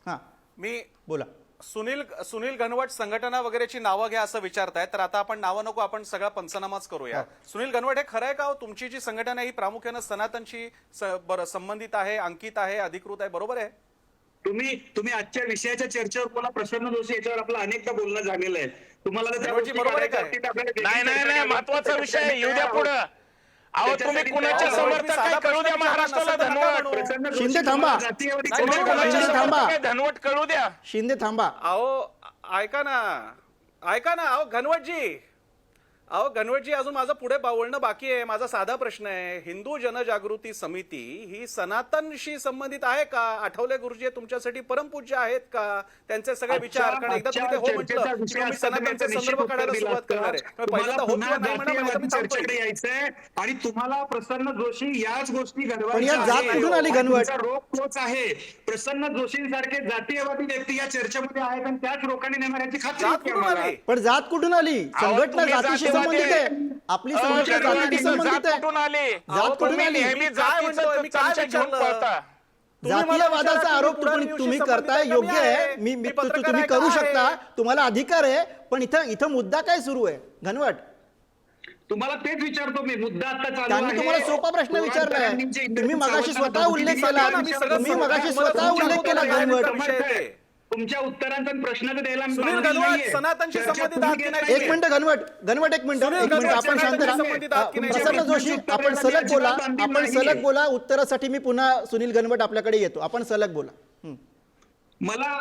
हां मी बोला. सुनील घनवट संघटना वगैरेची नावं घ्या असं विचारताय, तर आता आपण नावं नको, आपण सगळा पंचनामाच करूया. सुनील घनवट, हे खरं आहे का हो? तुमची जी संघटना ही प्रामुख्यानं सनातनशी संबंधित आहे, अंकित आहे, अधिकृत आहे, बरोबर आहे? तुम्ही आजच्या विषयाच्या चर्चेवर मला प्रसन्न जोशी याच्यावर आपलं अनेकदा बोलणं झालेलं आहे. तुम्हाला जर त्या घनवटजी, गोष्टी बरोबर आहे करायच्या काय? असतील तर आपल्याला नाही वेगळी नाही चर्चा नाही, करावी. महत्वाचा विषय आहे, येऊ द्या त्याच्यासाठी पुढं. अहो तुम्ही त्याच्यासाठी कुणाचे काय- समर्थक काय साधा कळू द्या प्रश्न महाराष्ट्राला विचारला नसेल तर नका धनवट. म्हणू. प्रसन्न जोशी शिंदे थांबा. तुम्हाला जातीयवादी नाही, तुम्ही चर्चा कुणाचे शिंदे करायची थांबा. समर्थक काय धनवट कळू द्या. शिंदे थांबा. अहो ऐका ना, अहो घनवटजी, अजून माझं पुढे बोलणं बाकी आहे. माझा साधा प्रश्न आहे, हिंदू जनजागृती समिती ही सनातनशी संबंधित आहे का? आठवले गुरुजी तुमच्यासाठी परमपूज्य आहेत का? त्यांचे सगळे विचार, कारण एकदा तुम्ही ते हो म्हटलं की तुम्ही सनातनचे संदर्भ काढायला सुरुवात करणार आहे. पहिल्यांदा हो किंवा नाही म्हणा, माझं मी थांबतोय. चर्चेकडे यायचंय आणि तुम्हाला प्रसन्न जोशी याच गोष्टी पण घडवायच्या या जात आहेत. कुठून आली आणि घनवट? तुमचा रोग तोच आहे. प्रसन्न जोशींसारखे जातीयवादी व्यक्ती या चर्चेमध्ये आहेत आणि त्याच लोकांनी नेमणार याची खात्री जात होती कुठून आम्हाला. आली? पण जात कुठून आली? संघटना तुम्ही जातीशी जातीवादी संबंधित आहे. आहे. आपली संघटना जातीशी संबंधित जात आहे. कुठून आली? जात कुठून तुम्ही आली? नेहमी मी काय म्हणतोय? मी काय जातीचं घेऊन विचारलं? पळता. तुम्ही मला जातीयवादाचा विचारा, आरोप तुम्ही पुढारी तुम्ही दिवशी करताय, संबंधित योग्य आहे. आहे. मी पत्रकार तुम्ही आहे करू का शकता, आहे? तुम्हाला अधिकार आहे. पण इथं मुद्दा काय सुरू आहे घनवट? तुम्हाला तेच विचारतो मी, मुद्दा आता चालू त्यांनी आहे. तुम्हाला सोपा प्रश्न विचारलाय. तुम्ही मगाशी स्वतः उल्लेख केला. तुम्ही मगाशी स्वतः उल्लेख केला घनवट. तुमच्या उत्तरांचा आणि प्रश्नाचं द्यायला मी सुनील मानत घनवट, नाहीये. सनातनशी चर्चा संबंधित तुम्ही आहात की घेत नाही? नाहीये. एक मिनिट घनवट एक मिनिट सुनील आपण घनवट, शांत सनातनशी संबंधित आहात की नाही? प्रसन्न जोशी, आपण सलग बोला. आपण सलग बोला. उत्तरासाठी मी पुन्हा सुनील घनवट आपल्याकडे येतो. आपण सलग बोला. मला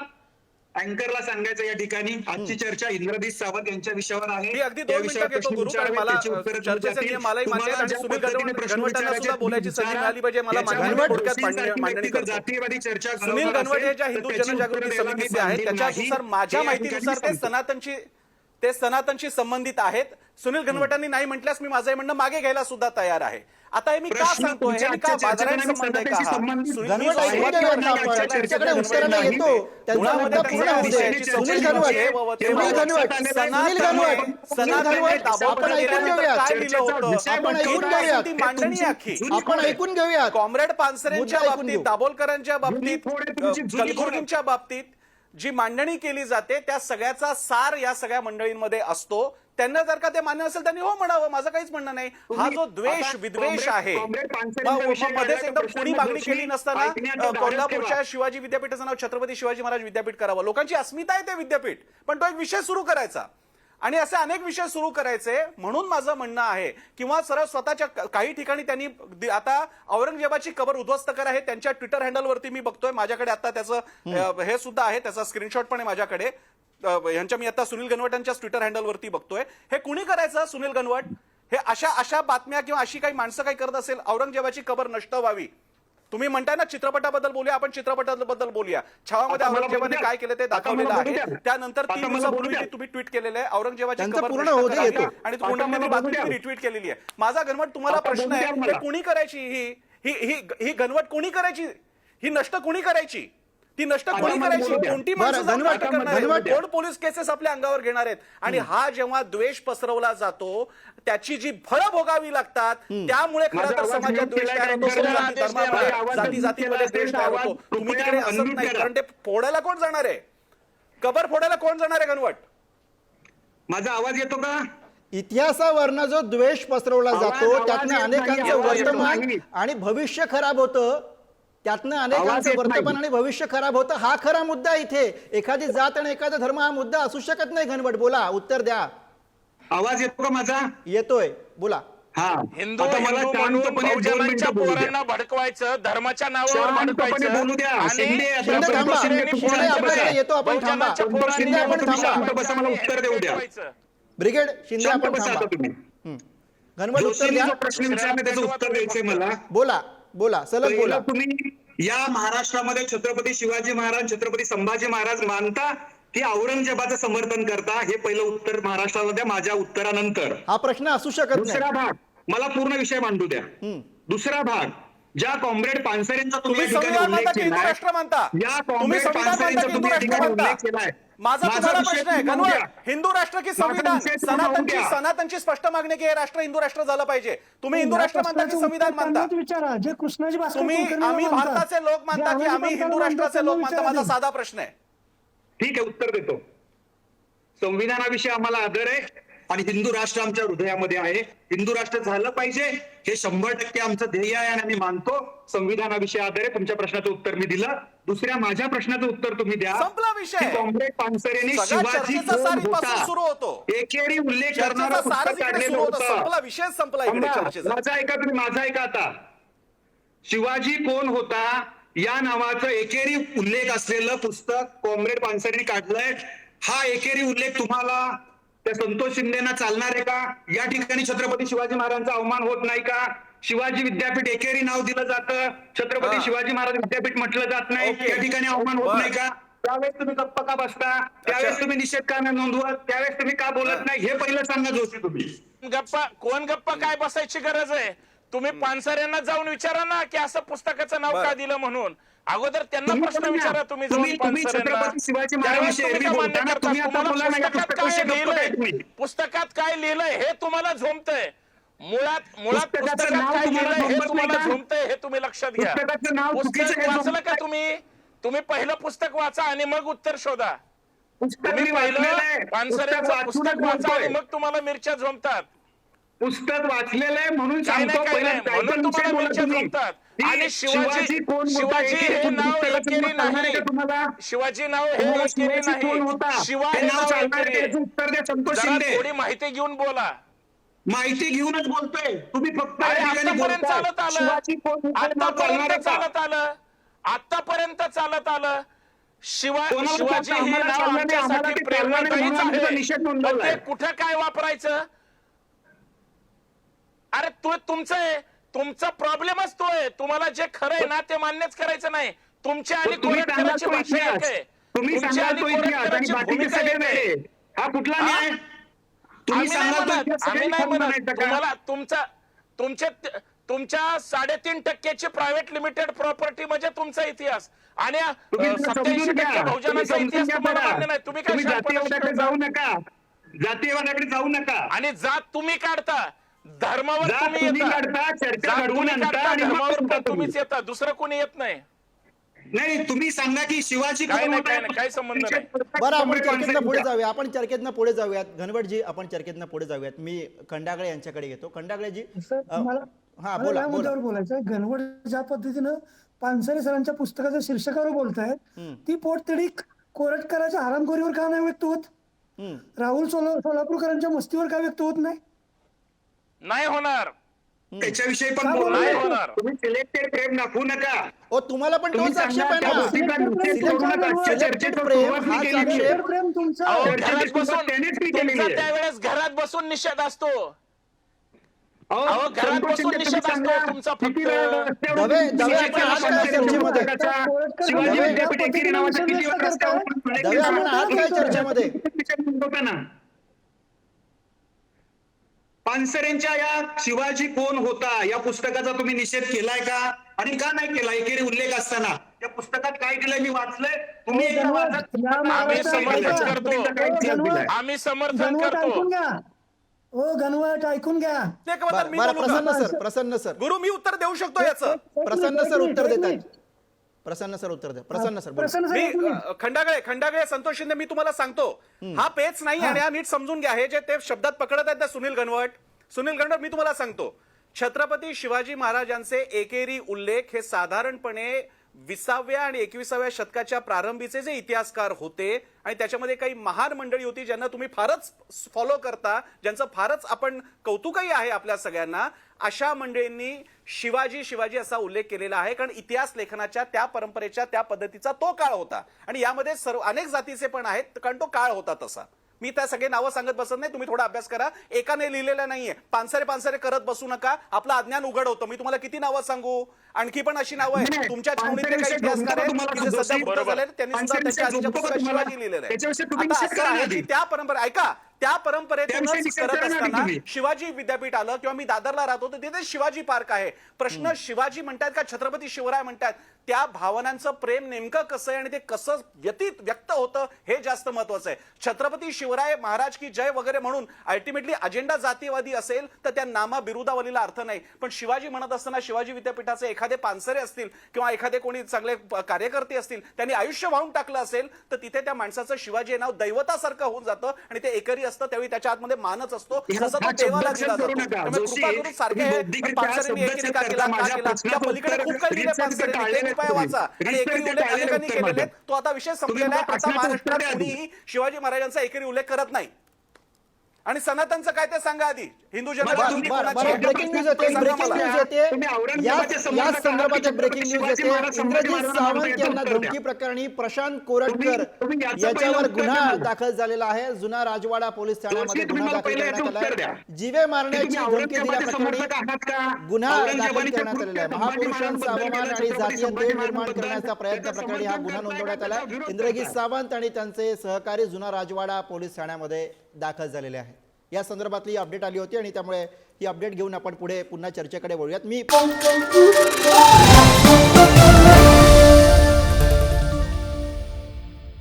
अँकरला सांगायचं या ठिकाणी आजची चर्चा इंद्रजीत सावंत यांच्या विषयावर आहे. मी अगदी त्या 2 विषयावर मिनिटं घेतो प्रश्न गुरु, कारण विचारावे, मला त्याची उत्तरं तुम्ही चर्चेचे जातील. नियम मलाही मान्य आहेत तुम्हाला आणि ज्या सुनील पद्धतीने प्रश्न घनवटांना विचारायचे सुद्धा बोलायची संधी विचारा. मिळाली पाहिजे. मला याच्यावर मान्य थोडक्यात जोशींसारखी मांडणी व्यक्ती जर करतो. जातीयवादी चर्चा सुनील घडवणार घनवट हे असेल, ज्या तर हिंदू त्याची उत्तरं जनजागृती द्यायला मी समितीचे आहेत, बांधील त्याच्यानुसार नाही. माझ्या हे या माहितीनुसार ठिकाणी ते सनातनशी संबंधित आहेत. सुनील घनवटांनी नाही म्हटल्यास मी माझं म्हणणं मागे घ्यायला सुद्धा तयार आहे. आता हे मी का प्रश्न सांगतोय? हे मी तुमच्या का आजच्या बाजारात चर्चेमध्ये संबंध आहे सनातनशी का? संबंधित सुनील घनवट आहे. ऐकून घेऊयात ना आपण. चर्चेच्या त्यांच्याकडे चर्चेमध्ये उत्तराला नाही. येतो. त्यांचा मुळामध्ये मुद्दा त्यांच्या पूर्ण होऊ दे. विषयाची सुनील चर्चा घनवट, आहे बाबा. सुनील घनवट, सुनील घनवट, सुनील घनवट, आपण ऐकून घेऊयात. काय लिहिलं होतं? आपण ऐकून घेऊयात. ती मांडणी आहे अख्खी. आपण ऐकून घेऊयात. कॉम्रेड पानसरेंच्या मुद्दा ऐकून बाबतीत, घेऊ. दाभोलकरांच्या बाबतीत, जुनी फोड आहे तुमची, जुनी फोड. कलबुर्गींच्या बाबतीत जी मांडणी केली जाते त्या सगळ्याचा सार या सगळ्या मंडळींमध्ये असतो. त्यांना जर का ते मान्य असेल त्यांनी हो म्हणावं, माझं काहीच म्हणणं नाही. हा जो द्वेष आता विद्वेष आहे, कॉम्रेड पानसरेंचा विषय मध्येच काढला एकदम तर कोणी प्रसन्न मागणी जोशी केली नसताना ऐकण्यात धाडस कोल्हापूरच्या ठेवा. शिवाजी विद्यापीठाचं नाव छत्रपती शिवाजी महाराज विद्यापीठ करावं. लोकांची अस्मिता आहे ते विद्यापीठ, पण तो एक विषय सुरू करायचा आणि असे अनेक विषय सुरू करायचे. म्हणून माझं म्हणणं आहे, किंवा सरळ स्वतःच्या काही ठिकाणी त्यांनी आता औरंगजेबाची कबर उद्ध्वस्त करा हे त्यांच्या ट्विटर हँडलवरती मी बघतोय. माझ्याकडे आता त्याचं हे सुद्धा आहे, त्याचा स्क्रीनशॉट पण आहे माझ्याकडे. ह्यांच्या मी आता सुनील घनवटांच्या ट्विटर हँडलवरती बघतोय. हे कुणी करायचं? सुनील घनवट हे अशा बातम्या किंवा अशी काही माणसं काही करत असेल, औरंगजेबाची कबर नष्ट व्हावी. तुम्ही म्हणताय ना चित्रपटाबद्दल बोलूया, आपण चित्रपटाबद्दल बोलूया. छावामध्ये औरंगजेबाने काय केलं ते दाखवलेलं आहे. त्यानंतर 3 दिवसापूर्वी तुम्ही ट्विट केलेलं आहे औरंगजेबाची कबर पूर्ण नष्ट होऊ दे, करावी, येतो. आणि तुम्ही बातमी रिट्वीट केलेली आहे. माझा घनवट तुम्हाला प्रश्न आहे, हे कुणी करायची? ही घनवट कोणी करायची? ही नष्ट कोणी करायची? ती नष्ट कोणी करायची? कोणती माणसं जाऊन नाटक करणार आहेत? कोण पोलीस केसेस आपल्या अंगावर घेणार आहेत? आणि हा जेव्हा द्वेष पसरवला जातो त्याची जी फळं भोगावी लागतात, त्यामुळे खरं तर समाजात द्वेष तयार होतो, जाती जातीमध्ये द्वेष तयार होतो. तुम्ही तिकडे असत नाही, कारण ते फोडायला कोण जाणार आहे? कबर फोडायला कोण जाणार आहे? घनवट, माझा आवाज येतो का? इतिहासावरनं जो द्वेष पसरवला जातो त्यातनं अनेकांचं वर्तमान आणि भविष्य खराब होतं. त्यातनं अनेकांचं वर्तमान आणि भविष्य खराब होतं. हा खरा मुद्दा इथे. एखादी जात आणि एखादा धर्म हा मुद्दा असू शकत नाही. घनवट बोला, उत्तर द्या. आवाज येतो का माझा? येतोय, बोला. हा, हिंदू आता मला हिंदू म्हणून शांतपणे 2 बहुजनांच्या मिनिटं बोलू द्या. पोरांना भडकवायचं, धर्माच्या नावावर शांतपणे भडकवायचं बोलू द्या. आणि शिंदे, शिंदे थांबा. दुसऱ्यांनी शिंदे पोरांच्या आपल्याकडे येतो, आपण थांबा. बहुजनांच्या पोरांनी शिंदे आपण तुम्ही थांबा. शांत बसा, मला उत्तर देऊ द्या. भडकवायचं. ब्रिगेड शिंदे शांत आपण बसा थांबा. आता तुम्ही. घनवट उत्तर जोशींनी द्या. जो प्रश्न विचारला त्याचं उत्तर द्यायचंय मला. बोला बोला, सलग पहिलं बोला. तुम्ही या महाराष्ट्रामध्ये छत्रपती शिवाजी महाराज, छत्रपती संभाजी महाराज मानता की औरंगजेबाचं समर्थन करता? हे पहिलं उत्तर महाराष्ट्राला द्या माझ्या उत्तरानंतर. हा प्रश्न असू शकत दुसरा नाही. भाग, मला पूर्ण विषय मांडू द्या. दुसरा भाग, ज्या कॉम्रेड पानसरेंचा तुम्ही तुम्ही या ठिकाणी संविधान उल्लेख मानता की हिंदू केलाय, राष्ट्र मानता? या तुम्ही कॉम्रेड संविधान मानता पानसरेंचा की हिंदू तुम्ही या राष्ट्र ठिकाणी मानता? उल्लेख केलाय. माझा तुम्हाला विषय प्रश्न आहे पूर्ण गणवत, होऊ द्या. हिंदू राष्ट्र की माझा संविधान? विषय पूर्ण होऊ सनातनची द्या. सनातनची स्पष्ट मागणी की हे राष्ट्र हिंदू राष्ट्र झालं पाहिजे. तुम्ही हिंदू राष्ट्र मानता की संविधान मानता? विचारा जे कृष्णाजी भास्कर तुम्ही कुलकर्णी आम्ही मानतात, भारताचे लोक जे मानता की आनंदी आम्ही मानतात हिंदू राष्ट्राचे त्यांना लोक मानता? विचारा माझा ते. साधा प्रश्न आहे. ठीक आहे, उत्तर देतो. संविधानाविषयी आम्हाला आदर आहे आणि हिंदू राष्ट्र आमच्या हृदयामध्ये आहे. हिंदू राष्ट्र झालं पाहिजे हे 100% आमचं ध्येय आहे आणि आम्ही मानतो. संविधानाविषयी आदर आहे. तुमच्या प्रश्नाचं उत्तर मी दिलं. दुसऱ्या माझ्या प्रश्नाचं उत्तर तुम्ही द्या. संपला विषय. की कॉम्रेड पानसरेंनी सगळा शिवाजी चर्चेचा कोण सार इथपासून होता सुरू होतो. एकेरी उल्लेख करणारं चर्चेचा सारच पुस्तक इकडे काढलेलं सुरू होतं. होतं. संपला विषय, संपला इकडे थांबा. चर्चेचा. माझा ऐका, तुम्ही माझा ऐका आता. शिवाजी कोण होता या नावाचं एकेरी उल्लेख असलेलं पुस्तक कॉम्रेड पानसरेंनी काढलंय. हा एकेरी उल्लेख तुम्हाला त्या संतोष शिंदेना चालणार आहे का? या ठिकाणी छत्रपती शिवाजी महाराजांचा अवमान होत नाही का? शिवाजी विद्यापीठ एकेरी नाव दिलं जातं, छत्रपती शिवाजी महाराज विद्यापीठ म्हटलं जात नाही. ओके. या ठिकाणी अवमान होत बरं. नाही का? त्यावेळेस तुम्ही गप्प का बसता? त्यावेळेस तुम्ही निषेध का नाही नोंदवत? त्यावेळेस तुम्ही का बोलत नाही? हे पहिलं सांगा जोशी तुम्ही. कोण गप्पा काय बसायची गरज आहे? तुम्ही पानसरेंना जाऊन विचारा ना की असं पुस्तकाचं नाव बरं. का दिलं म्हणून. अगोदर त्यांना तुम्ही प्रश्न पण ना. विचारा तुम्ही तुम्ही जाऊन पानसरेंना. छत्रपती शिवाजी त्यावेळेस महाराजांविषयी तुम्ही एरवी का मान्य बोलताना करता? तुम्ही आता तुम्हाला बोला ना, या पुस्तकात पुस्तकाविषयी काय गप्प काय लिहिलंय, तुम्ही? पुस्तकात काय लिहिलंय हे तुम्हाला झोंबतंय. मुळात पुस्तकाचं पुस्तकात नाव काय तुम्हाला लिहिलंय हे झोंबत तुम्हाला नाही का? झोंबतंय हे तुम्ही लक्षात घ्या. पुस्तकाचं नाव चुकीचं पुस्तक हे वाचलं झोंबत का नाही. तुम्ही पहिलं पुस्तक वाचा आणि मग उत्तर शोधा. पुस्तक तुम्ही मी वाचलेलं आहे. पहिलं पुस्तक पानसरेंचं वाचूनच पुस्तक वाचा आणि बोलतोय. मग तुम्हाला मिरच्या झोंबतात. पुस्तक वाचलेलं आहे म्हणून काय सांगतो. नाही, काय पहिलं नाही. म्हणून टायटल तुम्हाला विषयी बोला मिरच्या तुम्ही. झोंबतात. की आणि शिवाजी कोण होता? शिवाजी एकेरी हे नाव पुस्तकाचं एकेरी नाव सांगणार आहे नाही. का तुम्हाला? शिवाजी नाव हे तुम्हाला एकेरी शिवाजी कोण होता? नाही. शिवा हे हे नाव नाव सांगणार आहे एकेरी का? याचं आहे. उत्तर द्या संतोष जरा शिंदे. थोडी माहिती घेऊन बोला. माहिती घेऊनच बोलतोय. तुम्ही फक्त या अरे ठिकाणी आतापर्यंत बोलताय. चालत आलं, शिवाजी कोण होता? हे नाव चालणार आहे का? आतापर्यंत चालत आलं. कोणाला शिवाजी सांगता? हे आम्हाला नाव चाललं नाही, आम्हाला आमच्यासाठी ते चाललं नाही प्रेरणादायीच म्हणून आम्ही आहे. तो निषेध पण नोंदवलाय. ते कुठं काय वापरायचं? अरे तुमचा प्रॉब्लेमच तो आहे. तुम्हाला जे खरं आहे ना ते मान्यच करायचं नाही. तुमची आणि तुम्ही कोरट सांगाल करायची तो भाषा एक इतिहास. आहे. तुम्ही तुमची सांगाल आणि तो कोरट इतिहास आणि करायची बाकीचे भूमिका सगळे एक आहे. वेगळे. हा कुठला हा? न्याय? तुम्ही आम्ही नाही सांगाल तो म्हणत, इतिहास आम्ही सगळे नाही खरं म्हणत. म्हणायचं का? तुम्हाला तुमच्या 3.5% प्रायव्हेट लिमिटेड प्रॉपर्टी म्हणजे तुमचा इतिहास आणि तुम्ही जरा 87% समजून घ्या. तुम्ही बहुजनांचा समजून इतिहास घ्या तुम्हाला जरा. मान्य नाही. तुम्ही काय तुम्ही जातीयवादाकडे शानपणा जाऊ शिकवता? नका. जातीयवादाकडे जाऊ नका. आणि जात तुम्ही काढता, धर्मावर जात तुम्ही तुम्ही येता. काढता, चर्चा जात घडवून तुम्ही आणता काढता, आणि मग धर्मावर बोलता पण तुम्हीच येता. दुसरं कोणी येत नाही. नाही, तुम्ही सांगा की शिवाजी काय कोण नाही, होता? काय नाही, काही संबंध नाही. बरं, आपण चर्चेतनं पुढे सांगा. जाऊया. आपण चर्चेतनं पुढे जाऊयात. घनवटजी, आपण चर्चेतनं पुढे जाऊयात. मी खंडागळे यांच्याकडे घेतो. खंडागळेजी, सर मला हा मला बोला या बोला. मुद्द्यावर बोलायचं आहे. घनवट ज्या पद्धतीनं पानसरे सरांच्या पुस्तकाच्या शीर्षकावर बोलतायत ती पोटतिडी कोरटकरांच्या हरामखोरीवर का नाही व्यक्त होत? राहुल सोलापूरकरांच्या मस्तीवर का व्यक्त होत नाही? नाही होणार. त्याच्याविषयी पण का बोला. नाही होणार. तुम्ही सिलेक्टेड प्रेम दाखवू नका. ओ, तुम्हाला पण तुम्ही तोच आक्षेप सांगा आहे त्या ना. गोष्टीचा निषेध करू नका. आजच्या चर्चेचा प्रेम सुरुवात मी हा केलेली आहे. शेअर प्रेम तुमचं अहो, चर्चेची घरात सुरुवात बसून त्यानेच मी केलेली तुमचा आहे. त्यावेळेस घरात बसून निषेध असतो. अहो, अहो, घरात संतोष बसून शिंदे, निषेध तुम्ही असतो सांगा. तुमचा फक्त. किती वेळा रस्त्यावर दवे- तुम्ही दवे शिवाजी आपण आहात का महाराजांच्या चर्चेमध्ये? पुस्तकाचा, शिवाजी दवे विद्यापीठ एकेरी नावाचा किती वेळा रस्त्यावर उल्लेख दवे केला? आपण आहात काय चर्चेमध्ये? होता ना. पानसरेंच्या या शिवाजी कोण होता या पुस्तकाचा तुम्ही निषेध केलाय का? आणि का नाही केला? एकेरी उल्लेख असताना या पुस्तकात काय केलंय मी वाचलंय. तुम्ही एकदा वाचत- आम्ही समर्थन करतो. घनवट आम्ही समर्थन करतो. ऐकून घ्या. ओ घनवट ऐकून घ्या. ते का म्हणतात, मी बरं, बोलू का? प्रसन्न सर गुरु, मी उत्तर देऊ शकतो याचं. प्रसन्न सर उत्तर देत आहेत. प्रसन्न सर उत्तर द्या. प्रसन्न सर बोला. प्रसन्न सर मी ऐकून घ्या. खंडागळे संतोष शिंदे, मी तुम्हाला सांगतो, हा पेच नाही आणि हा नीट समजून घ्या. हे जे ते शब्दात पकडत आहेत ना सुनील घनवट, मी तुम्हाला सांगतो, छत्रपती शिवाजी महाराजांचे एकेरी उल्लेख हे साधारणपणे 20व्या आणि 21व्या शतकाच्या प्रारंभीचे जे इतिहासकार होते आणि त्याच्यामध्ये काही महान मंडळी होती ज्यांना तुम्ही फारच फॉलो करता, ज्यांचं फारच आपण कौतुकही आहे आपल्या सगळ्यांना, अशा मंडळींनी शिवाजी असा उल्लेख केलेला आहे. कारण इतिहास लेखनाच्या त्या परंपरेच्या त्या पद्धतीचा तो काळ होता आणि यामध्ये अनेक जातीचे पण आहेत, कारण तो काळ होता तसा. मी त्या सगळे नावं सांगत बसत नाही, तुम्ही थोडा अभ्यास करा. एकाने लिहिलेलं नाहीये. पानसरे करत बसू नका, आपलं अज्ञान उघड होतं. मी तुम्हाला किती नावं सांगू? आणखी पण अशी नावं आहेत तुमच्या छावणीतले काही इतिहासकार आहेत की जे सध्या मृत झाले, त्यांनी सुद्धा त्यांच्या आधीच्या पुस्तकात शिवाजी लिहिलेलं आहे. आता असं आहे की त्या परंपरा, ऐका, त्या परंपरेतूनच त्याविषयी करत चर्चा नाही असताना तुम्ही. शिवाजी विद्यापीठ आलं किंवा मी दादरला राहतो तर तिथे शिवाजी पार्क आहे. प्रश्न शिवाजी म्हणतात का छत्रपती शिवराय म्हणतात, त्या भावनांचं प्रेम नेमकं कसं आहे आणि ते कसं व्यक्त होतं हे जास्त महत्वाचं आहे. छत्रपती शिवराय महाराज की जय वगैरे म्हणून अल्टिमेटली अजेंडा जातीवादी असेल तर त्या नामा बिरुदावलीला अर्थ नाही. पण शिवाजी म्हणत असताना शिवाजी विद्यापीठाचे एखादे पानसरे असतील किंवा एखादे कोणी चांगले कार्यकर्ते असतील, त्यांनी आयुष्य वाहून टाकलं असेल तर तिथे त्या माणसाचं शिवाजी हे नाव दैवतासारखं होऊन जातं आणि ते एकरी असतं. त्यावेळी त्याच्या आतमध्ये मानच असतो, जसं तो देवाला दिला जातो. त्यामुळे कृपा करून सारखे पानसरेंनी एकेरी का केला का केला, त्या पलीकडे खूप काही लिहिले पानसरेंनी, ते कृपया वाचा. आणि एकेरी उल्लेख अनेकांनी केलेले, तो आता विषय संपलेला आहे. आता महाराष्ट्रात कोणीही शिवाजी महाराजांचा एकेरी उल्लेख करत नाही. आणि सनातनचं काय ते सांगा आधी. हिंदू ब्रेकिंग न्यूज येते, या संदर्भात ब्रेकिंग न्यूज येते. इंद्रजित सावंत यांना धमकी प्रकरणी प्रशांत कोरटकर याच्यावर गुन्हा दाखल झालेला आहे. जुना राजवाडा पोलीस ठाण्यामध्ये गुन्हा दाखल करण्यात आला आहे. जीवे मारण्याची धमकी दिल्याप्रकरणी गुन्हा दाखल करण्यात आलेला आहे. महापुरुषांचा अपमान आणि जातीय तेढ निर्माण करण्याचा प्रयत्न प्रकरणी हा गुन्हा नोंदवण्यात आला. इंद्रजित सावंत आणि त्यांचे सहकारी जुना राजवाडा पोलीस ठाण्यामध्ये दाखल झालेले आहे. या संदर्भातली ही अपडेट आली होती आणि त्यामुळे ही अपडेट घेऊन आपण पुढे पुन्हा चर्चेकडे वळूयात. मी